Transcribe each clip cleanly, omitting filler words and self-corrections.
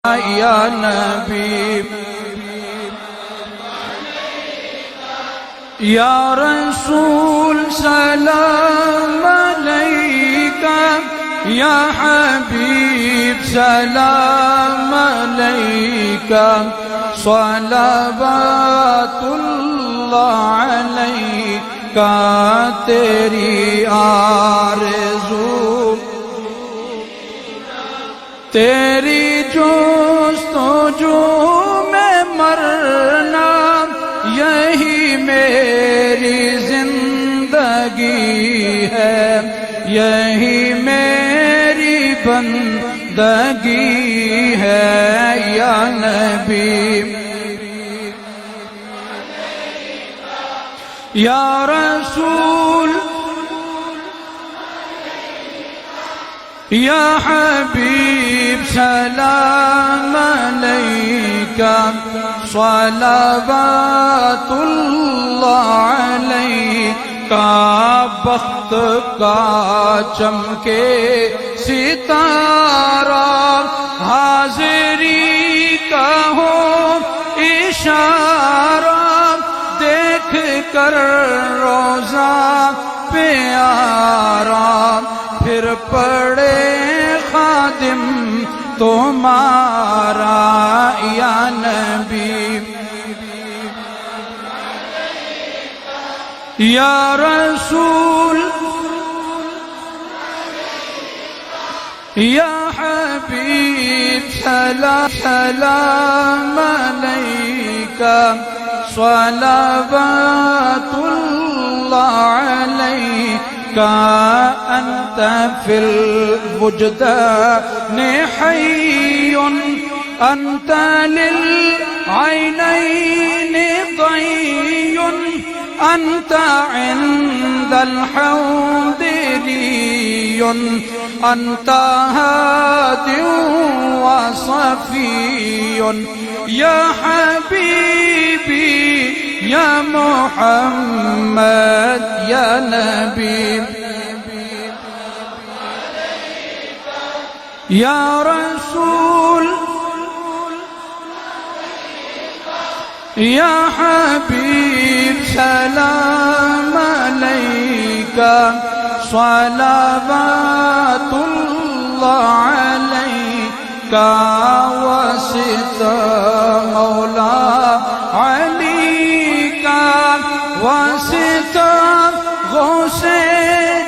یا نبی یا رسول سلام علیکہ یا حبیب سلام علیکہ صلوات اللہ علیکہ تیری آرزو تیری جستجو میں مرنا یہی میری زندگی ہے یہی میری بندگی ہے یا نبی یا رسول یا حبیب سلام علیکہ صلوات اللہ علیکہ بخت کا چمکے ستارہ حاضری کا ہو اشارہ دیکھ کر روزہ پیارا پھر پڑے خادم تمہارا یا نبی یا رسول یا حبیب سلام علیکہ صلوات اللہ علیکہ انت فی الوجدان حی انت للعینین ضی انت عند الحوض لی انت ہاد وصفی یا حبیبی یا محمد یا نبی یا رسول یا حبیب سلام علیکہ صلوات اللہ علیکہ واسط مولا علی کا واسط غوث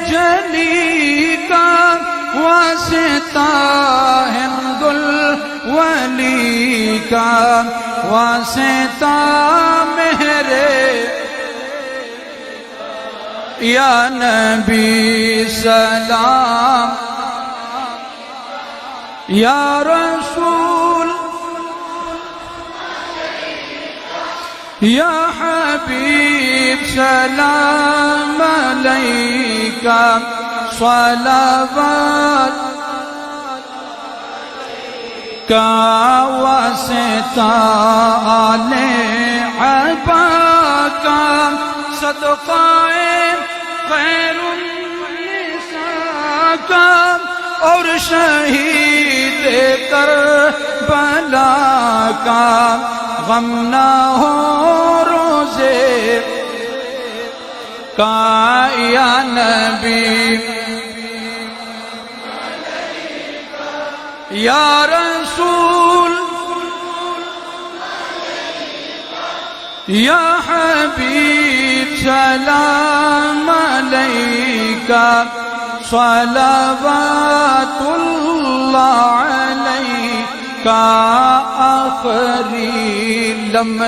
جلی کا واسط ہند الولی کا واسط مہر یا نبی سلام یا رسول یا حبیب سلام علیکہ صلوات کا واسطہ آل عبا کا صدقہ خیر النساء کا اور شہید کربلا کا غم نہ ہو روزے کا یا نبی یا رسول یا حبیب سلام علیکہ صلوات اللہ علیکہ آخری لمحے